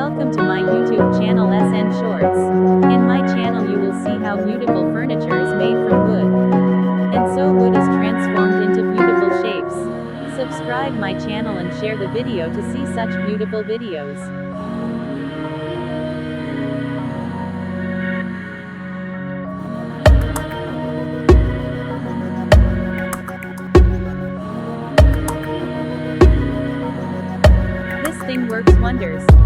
Welcome to my YouTube channel SN Shorts. In my channel you will see how beautiful furniture is made from wood. And so wood is transformed into beautiful shapes. Subscribe my channel and share the video to see such beautiful videos. This thing works wonders.